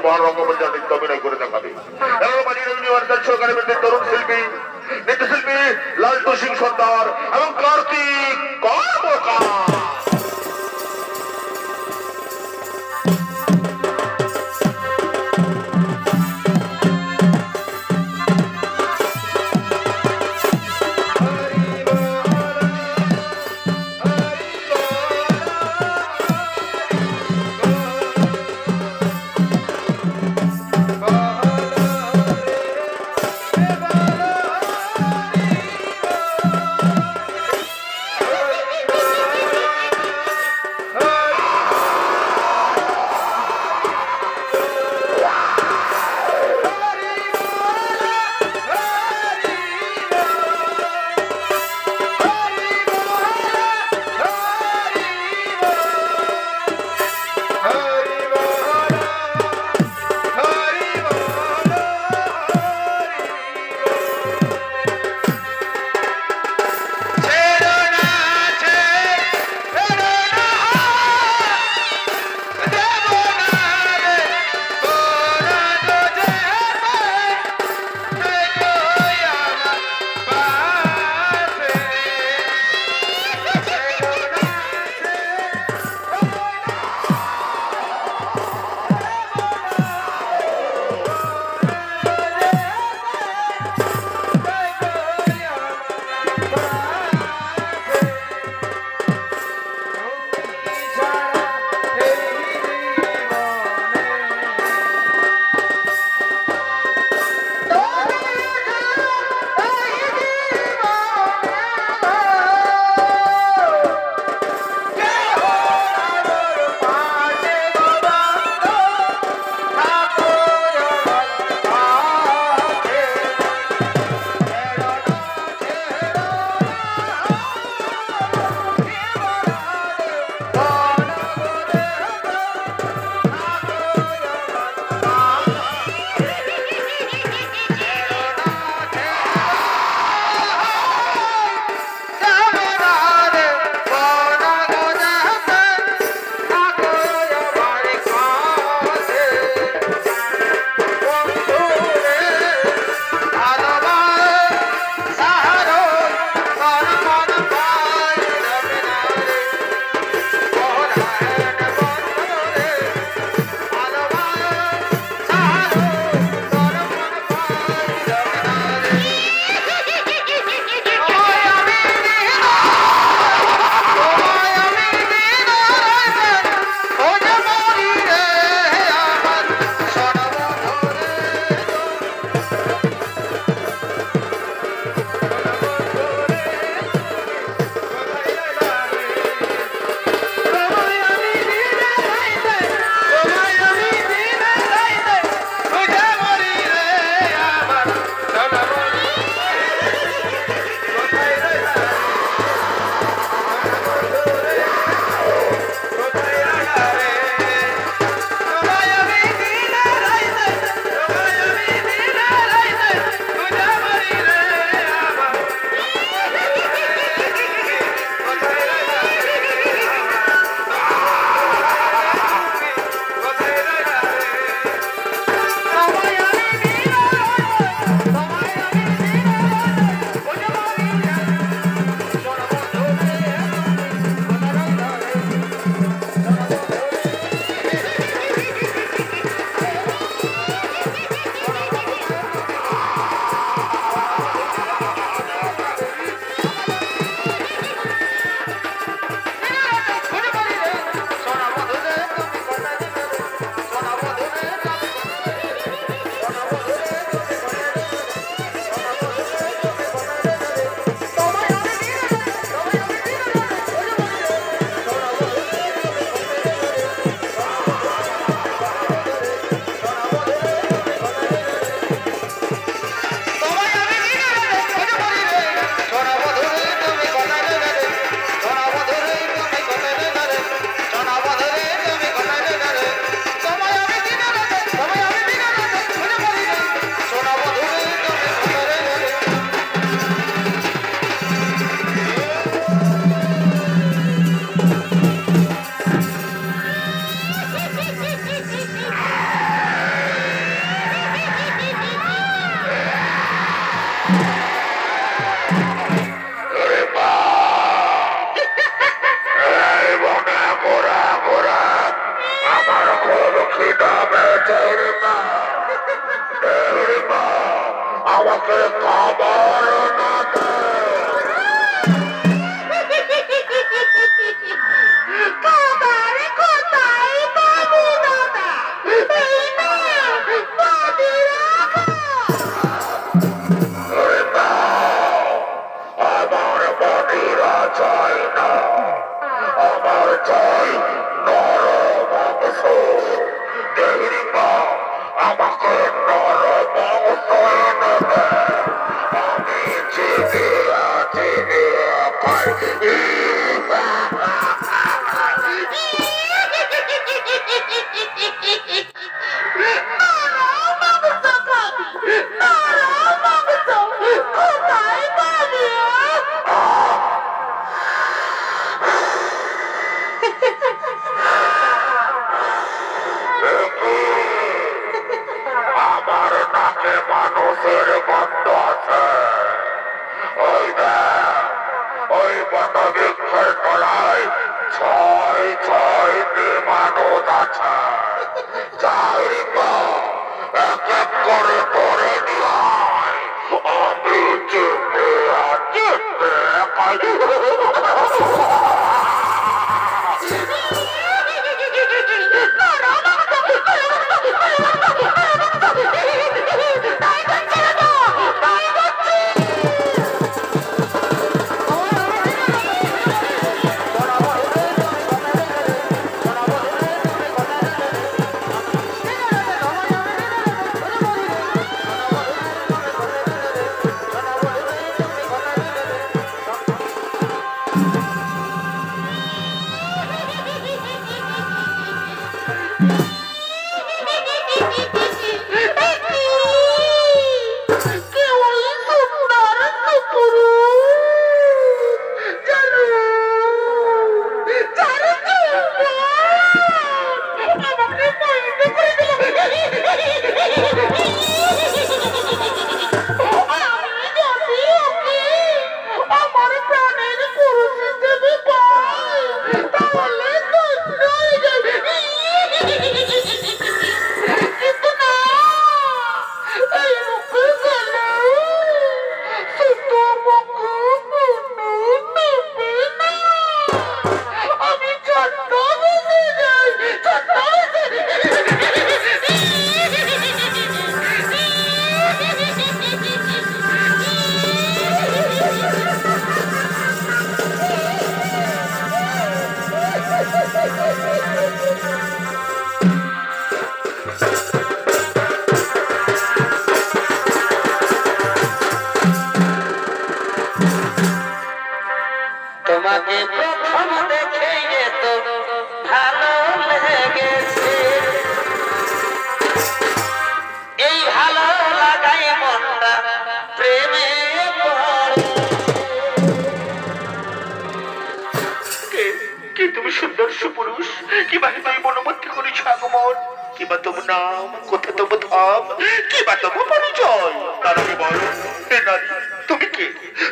মহান রঙ্গমঞ্চে নৃত্য অভিনয় করে দেখাবে। সরকারের তরুণ শিল্পী নৃত্যশিল্পী লালটু সিং সর্দার এবং কার্তিক কর্মকার। বটবৃক্ষের তলায় ছয় ছয়টি মানুষ আছে। এক এক করে ধরে নিয়ে আমি চেপে তোমাকে প্রথম দেখে তো ভালো লেগেছে, এই ভালো লাগাই মনটা প্রেমে পড়ে। কি তুমি সুন্দর সুপুরুষ, কিবা তুমি মনোমধ্যে করেছ আগমন, কিবা তবু নাম, কোথা তবু ধাম, কিবা তবু পরিচয়, তার আগে বলো হে নারী তুমি কে,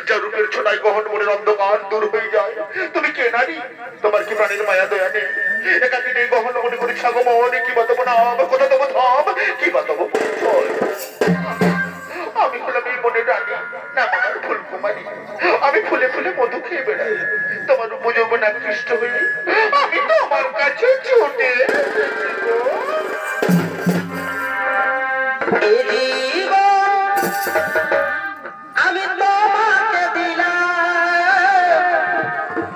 যার রূপের ছোটায় গহন মনের অন্ধকার দূর হয়ে যায়। তুমি কে নারী, তোমার কি প্রাণের মায়া দয়া নেই, একাকি নেই গহন মনে করেছ আগমন, কিবা তবু নাম, কোথা তবু ধাম, কিবা তবু পরিচয়। আমি হলাম এই মনে রানী, নাম আমার ফুলকুমারী, আমি ফুলে ফুলে মধু খেয়ে বেড়াই, তোমার উপযৌবন আকৃষ্ট হয়ে আমি তোমার কাছে ছুটে আমি তোমাকে দিলাম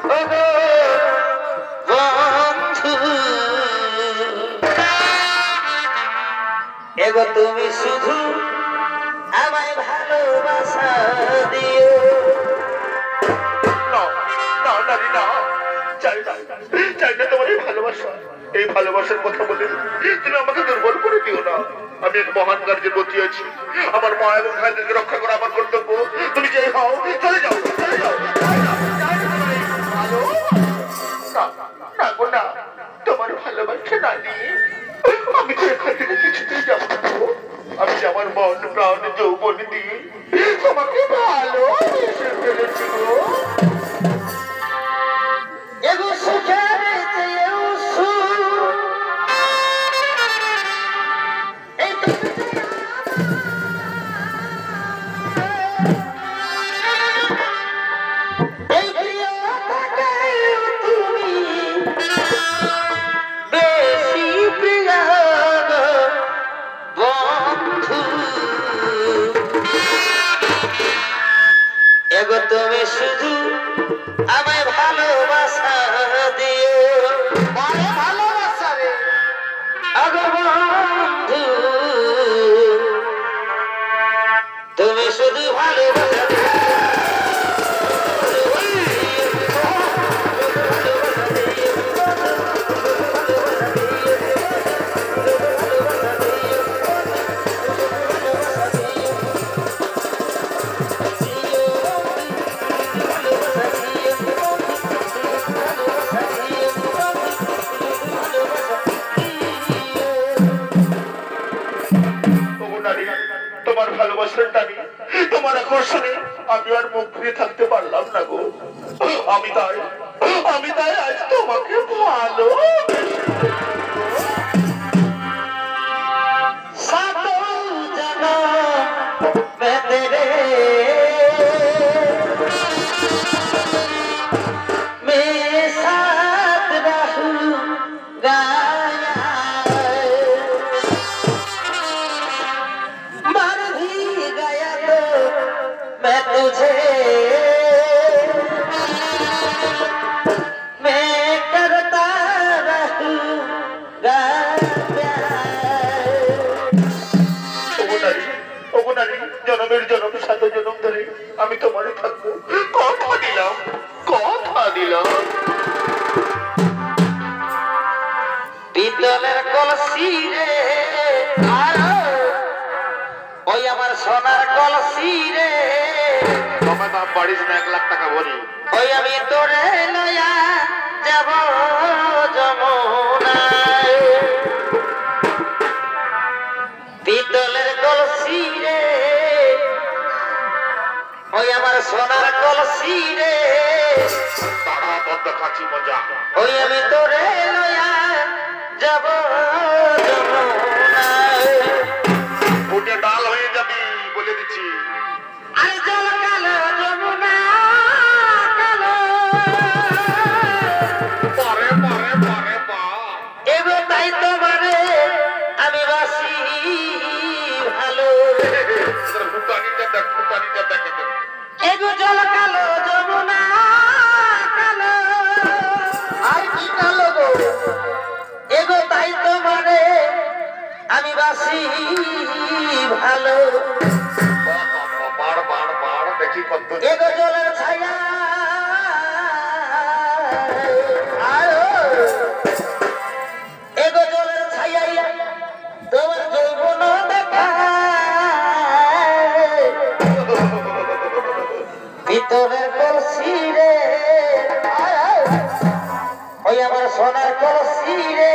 বন্ধু, এগো তুমি শুধু আমায় ভালোবাসা দিও। চাই না তোমার এই ভালোবাসা, এই ভালোবাসার কথা বলে তুমি আমাকে দুর্বল করে দিও না। আমি এক মহান কার্যের প্রতি আছি, আমার মা এবং ভাইদেরকে রক্ষা করা আমার কর্তব্য। তুমি যে হও চলে যাও, চলে যাও। না গো না, তোমার ভালোবাসা না নিয়ে আমি তো এখান থেকে কিছুতেই যাবো না। আমি আমার মন প্রাণ যৌবন দিয়ে তোমাকে ভালোবেসে ফেলেছি গো। এগো সুখের চেয়েও সুখ, এই তো এই প্রিয় থাকায় তুমি বেশি প্রিয় বন্ধু, এগো তুমি শুধু আমায় ভালোবাসা দিও। ভালোবাসা রে আগো বন্ধু, তুমি শুধু ভালোবাসা দিও। আমি আর মুখ ফিরে থাকতে পারলাম না গো। আমি তাই আজ তোমাকে ভালো জনমের জনম সাত জনম ধরে আমি তোমারই থাকবো। কথা দিলাম। পিতলের কলসি রে ওই আমার সোনার কলসি রে তোমার দাম বাড়িস না 1 লাখ টাকা বলি। ওই আমি তোরে লয়া যাব যমুনায়। পিতলের কলসি রে ওই আমার সোনার কলসি রে তারা বদ্ধ খাচ্ছি মজা। ওই আমি তোরে লয়া যাব যমুনায়। উঠে ডাল হয়ে যাবি বলে দিচ্ছি। আরে জল কালো যমুনা কালো পরে পা এগো তাই তোমারে আমি বাসি ভালো। এগো জল কালো যমুনা কালো আর কি কালো গো এগো তাই তোমারে আমি বাসি ভালো। বার দেখি কত এগো জলের ছায়া এগো জলের ছায়া তোমার যৌবন দেখা ভিতরের কলসি রে ওই আমার সোনার কলসি রে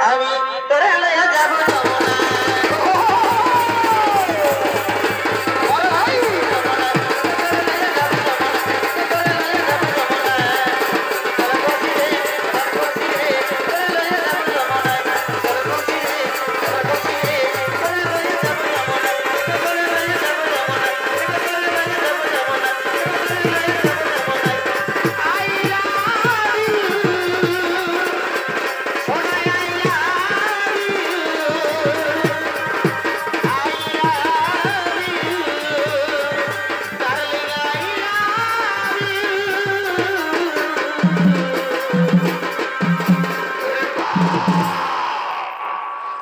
আমি তোরে লইয়া যাব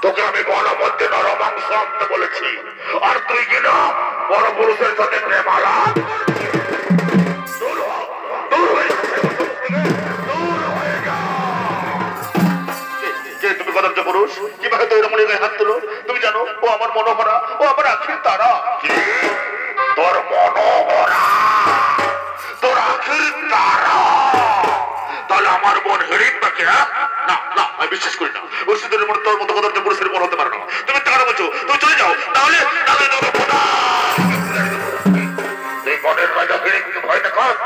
তোকে আমি গণমধ্যে নরমাংস আনতে বলেছি, আর তুই কিনা বড় পুরুষের সাথে প্রেম আলাপ। তুমি কদম পুরুষ কিভাবে তৈরি মনে গায়ে হাত তুলো? তুমি জানো ও আমার মনোহরা, ও আমার আখির তারা। তোর মনোহরা, তোর আখির তারা, তাহলে আমার বোন হেরিক পাকে? না না, আমি বিশ্বাস করি না। ওই সুন্দরের মনে তোর মতো কদম পুরুষের মন হতে পারে না। তুমি টাকা বলছো, তুমি চলে যাও, তাহলে তুই বনের রাজা হেরিংকে ভয় দেখাস,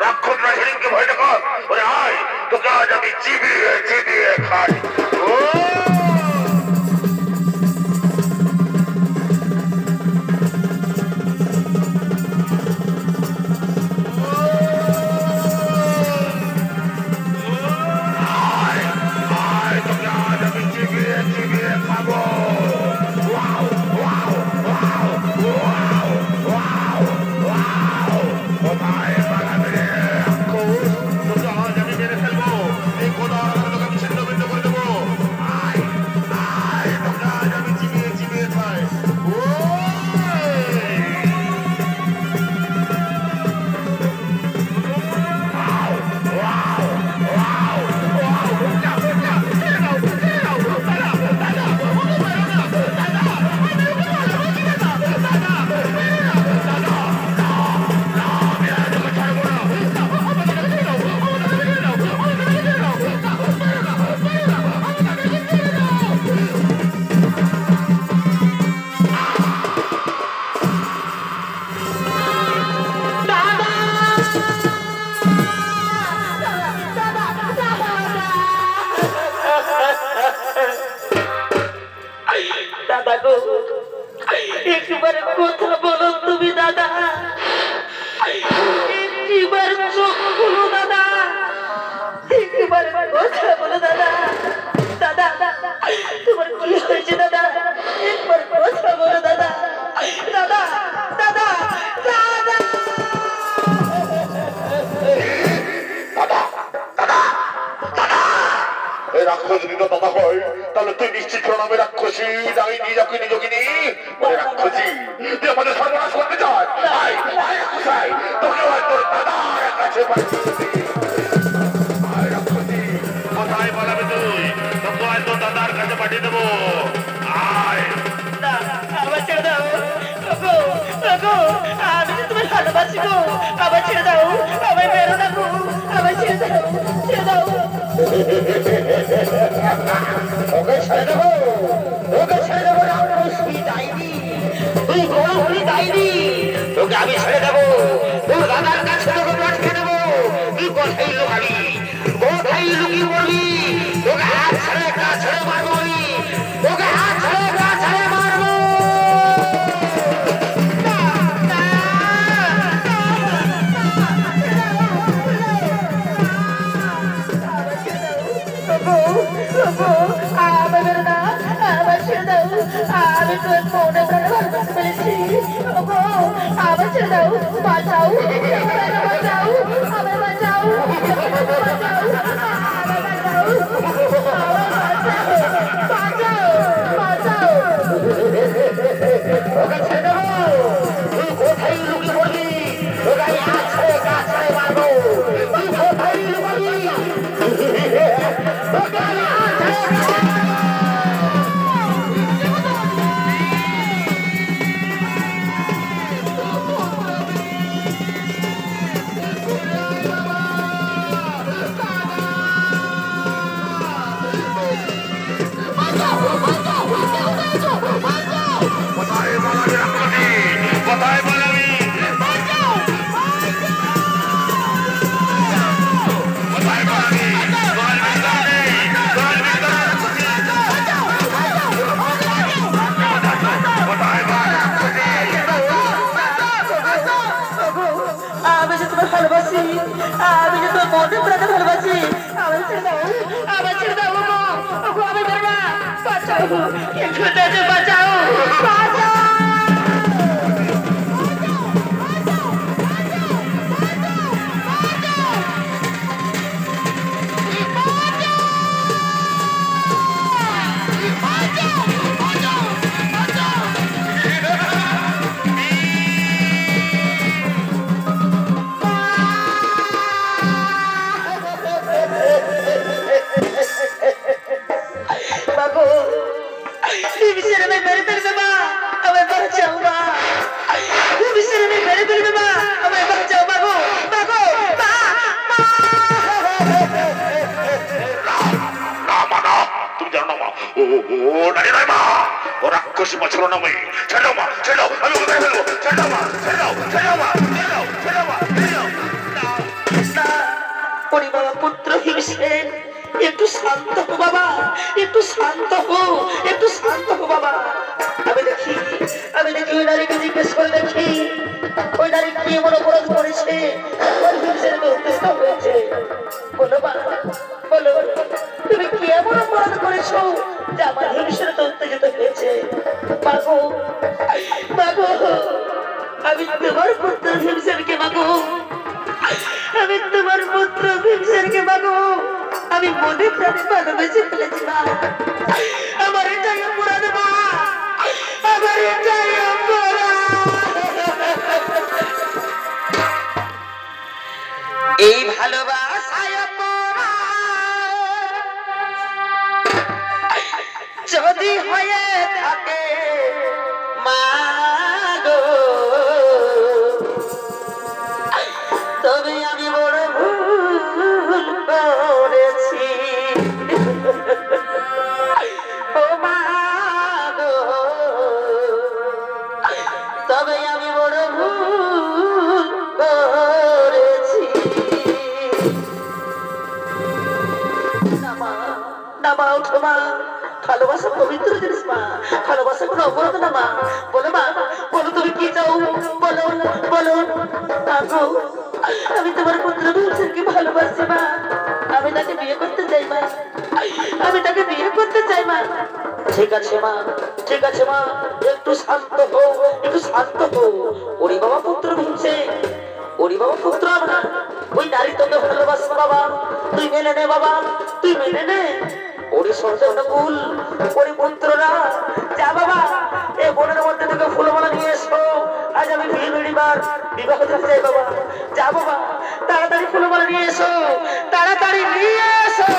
রাক্ষসরা হেরিংকে ভয় দেখাস। ওরে আয়, তোকে আজ আমি চিবিয়ে চিবিয়ে খাই। তোমার কি হয়েছে দাদা? একবার কথা বলো দাদা। দাদা দাদা দাদা রাক্ষস যদি দাদা হয় তাহলে তুই নিশ্চিত প্রণামে রাক্ষসী ডাইনি যাকে নিজকিনি বলে রাক্ষসী তুই আমাদের সর্বনাশ করতে চাস। তোকে তোর দাদার কাছে রাক্ষসী কোথায় পালাবে তুই? তোকে হয়তো দাদার কাছে পাঠিয়ে দেবো। আয় আবার ছেড়ে দাও গো গো, আমি যে তোমার ভালোবাসি গো। আবার ছেড়ে দাও, আবার বেরো না গো। আবার ছেড়ে দাও, ছেড়ে দাও। ওকে ছেড়ে দেবো, ওকে ছেড়ে দেবো। রাক্ষসী ডাইনি, তুই গৌরী ডাইনি, তোকে আমি ছেড়ে দেবো। তোর দাদার কাছে তোকে পাঠিয়ে দেবো। তুই কোথায় লুকাবি, কোথায় লুকিয়ে পড়বি? তোকে হাত ছেড়ে গা ছেড়ে মারবো আমি, তোকে হাত ছেড়ে গা ছেড়ে মারবো। আমি তোর মনে প্রাণে ভালোবাসতে পেরেছি। আবার ছেড়ে দাও, বাঁচাও, বাঁচাও, আবার বাঁচাও, ওকে ছেড়ে দেবো, তুই কোথায় লুকিয়ে পড়বি? তোকে আমি হাত ছেড়ে গা ছেড়ে মারবো। তুই কোথায় লুকাবি? তোকে আমি হাত ছেড়ে ভালোবাসি, আমি যে তোর মনে প্রাণে ভালোবাসি। আবার ছেড়ে দাও, আবার ছেড়ে দাও গো। আমি বেরো না, বাঁচাও, একটু বাঁচাও, বাঁচাও। রাক্ষসী বছর নামে ছেড়ে মা, ছেড়ে দাও, আমি ওকে ফেলবো। ছেড়ে দাও মা, ছেড়ে দাও, ছেড়ে দাও মা, ছেড়ে দাও, ছেড়ে দাও মা, ছেড়ে দাও। পরিবার পুত্র হিসেবে একটু শান্ত হো বাবা, একটু শান্ত হো, একটু শান্ত হো বাবা। আমি দেখি ওই নারীকে জিজ্ঞেস করে দেখি ওই নারী কি এমন অপরাধ করেছে হয়েছে। বলো মা, বলো তুমি কি এমন অপরাধ করেছো যে আমার ভবিষ্যতে উত্তেজিত হয়েছে? মাগো, মাগো, আমি তোমার পুত্র ভীমসেনকে মাগো, আমি তোমার পুত্র ভীমসেনকে মাগো, আমি মনে প্রাণে ভালোবেসে ফেলেছি মা। আমার এটাই অপরাধ মা, আমার এটাই অপরাধ। এই ভালোবাসায় যদি হয়ে থাকে মা গো, তবে আমি বড় ভুল করেছি। ও মা গো, তবে আমি বড় ভুল করেছি। না মা, ওঠো মা, ভালোবাসা পবিত্র জিনিস মা, ভালোবাসা কোনো অপরাধ না মা। বলো মা, বলো তুমি কি চাও, বলো বলো। আমি তোমার পুত্র ভীমসেনকে ভালোবাসি মা। আমি তাকে বিয়ে করতে চাই মা। আমি তাকে বিয়ে করতে চাই মা। ঠিক আছে মা, ঠিক আছে মা, একটু শান্ত হও, একটু শান্ত হও। ওরে বাবা পুত্র ভীমসেন, ওরে বাবা পুত্র আমার, ওই নারী তোকে ভালোবাসে বাবা, তুই মেনে নে বাবা, তুই মেনে নে। ওরে সর্জনকুল, ওরে পুত্ররা, যা বাবা এই বনের মধ্যে থেকে ফুলমালা নিয়ে এসো। আজ আমি বিয়ে বেড়িবার বিবাহ দিতে চাই বাবা। যা বাবা, তাড়াতাড়ি ফুলমালা নিয়ে এসো, তাড়াতাড়ি নিয়ে এসো।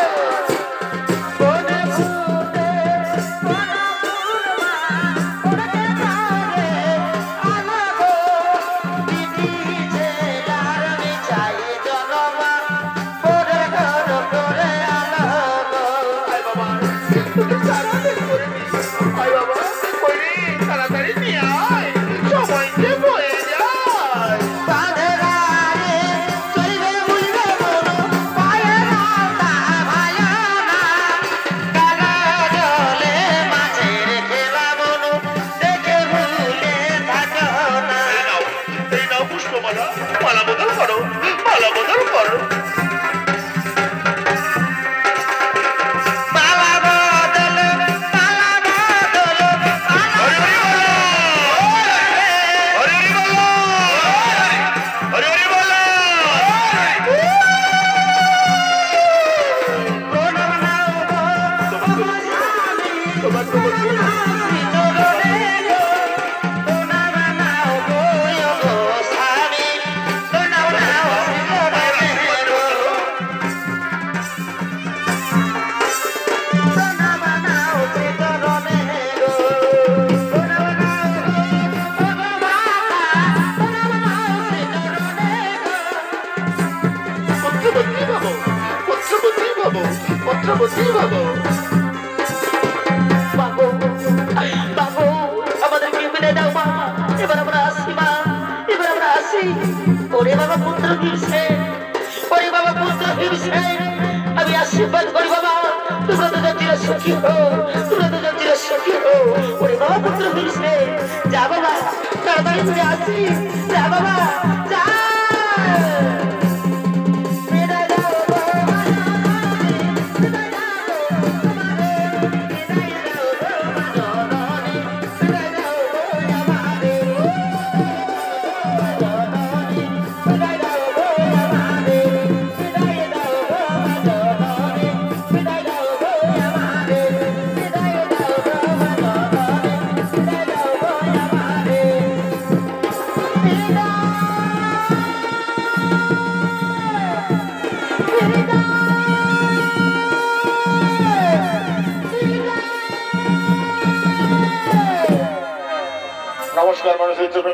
তাড়াতাড়ি নিয়ে আয়, সময় যে বয়ে যায়। এই নাও পুষ্পমালা, মালা বদল করো, মালা বদল করো। আমাদেরকে বিদায় দাও মা, এবার আমরা আসি মা, এবার আমরা আসি। ওরে বাবা পুত্র ভীমসেন, ওরে বাবা পুত্র ভীমসেন, আমি আশীর্বাদ করি বাবা, তোমরা তো চির সুখী হো, তোমরা তো চির সুখী হো। ওরে বাবা পুত্র ভীমসেন, যা বাবা, তাড়াতাড়ি ফিরে আসি, যা বাবা, যা। নমস্কার মানুষের জন্য